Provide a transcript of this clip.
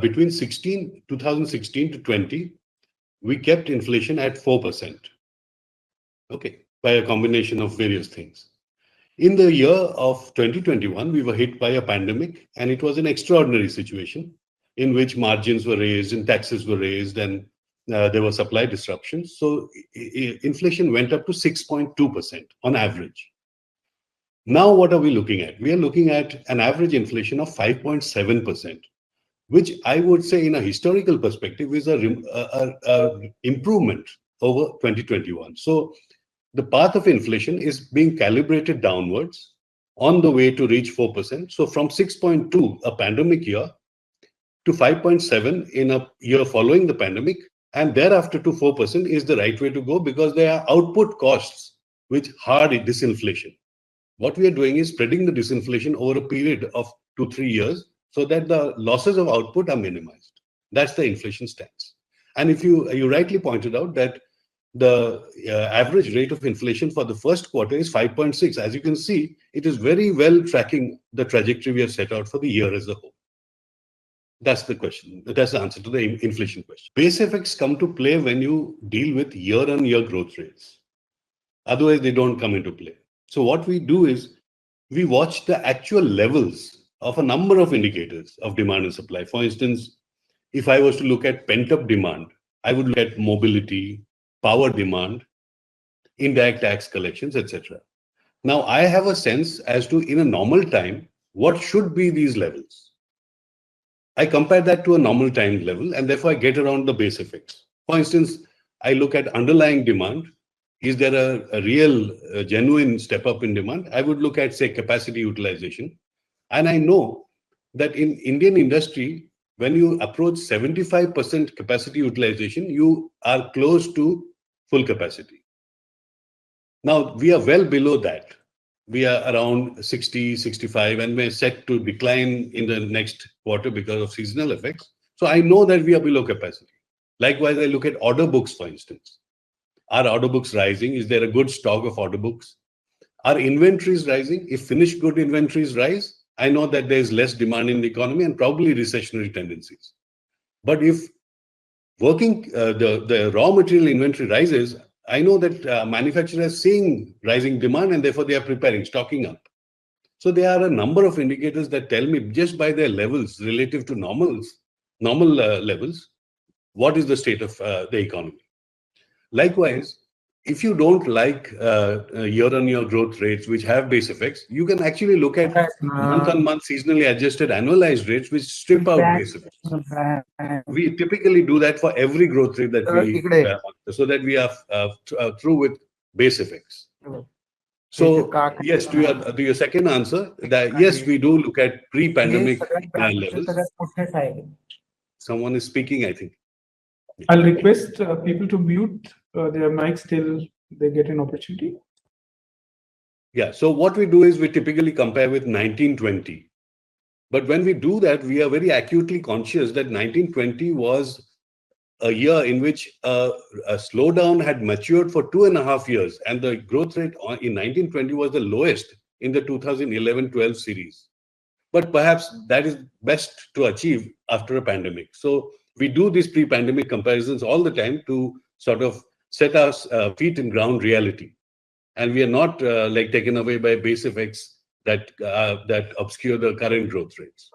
between 2016 to 20, we kept inflation at 4%. Okay, by a combination of various things. In the year of 2021, we were hit by a pandemic, and it was an extraordinary situation in which margins were raised and taxes were raised, and there were supply disruptions. So inflation went up to 6.2% on average. Now, what are we looking at? We are looking at an average inflation of 5.7%, which I would say in a historical perspective is a improvement over 2021. So the path of inflation is being calibrated downwards on the way to reach 4%. So from 6.2, a pandemic year, to 5.7 in a year following the pandemic, and thereafter to 4% is the right way to go, because there are output costs which hard disinflation. What we are doing is spreading the disinflation over a period of 2-3 years so that the losses of output are minimized. That's the inflation stance. And if you rightly pointed out that the average rate of inflation for the first quarter is 5.6. As you can see, it is very well tracking the trajectory we have set out for the year as a whole. That's the question. That's the answer to the inflation question. Base effects come to play when you deal with year-on-year growth rates. Otherwise, they don't come into play. So what we do is we watch the actual levels of a number of indicators of demand and supply. For instance, if I was to look at pent-up demand, I would look at mobility, power demand, indirect tax collections, etc. Now, I have a sense as to, in a normal time, what should be these levels. I compare that to a normal time level, and therefore I get around the base effects. For instance, I look at underlying demand. Is there a real, genuine step up in demand? I would look at, say, capacity utilization. And I know that in Indian industry, when you approach 75% capacity utilization, you are close to full capacity. Now, we are well below that. We are around 60, 65, and we're set to decline in the next quarter because of seasonal effects. So I know that we are below capacity. Likewise, I look at order books, for instance. Are order books rising? Is there a good stock of order books? Are inventories rising? If finished good inventories rise, I know that there is less demand in the economy and probably recessionary tendencies. But if the raw material inventory rises, I know that manufacturers are seeing rising demand, and therefore they are preparing, stocking up. So there are a number of indicators that tell me, just by their levels relative to normal levels, what is the state of the economy. Likewise, if you don't like year-on-year growth rates which have base effects, you can actually look at month-on-month seasonally adjusted annualized rates which strip out base effects. We typically do that for every growth rate that we so that we are through with base effects. So yes, to your second answer, that yes, we do look at pre-pandemic levels. Someone is speaking, I think. I'll request people to mute their mics till they get an opportunity. Yeah, so what we do is we typically compare with 1920. But when we do that, we are very acutely conscious that 1920 was a year in which a slowdown had matured for 2.5 years, and the growth rate in 1920 was the lowest in the 2011-12 series. But perhaps that is best to achieve after a pandemic. So we do these pre-pandemic comparisons all the time to sort of set our feet in ground reality. And we are not taken away by base effects that obscure the current growth rates.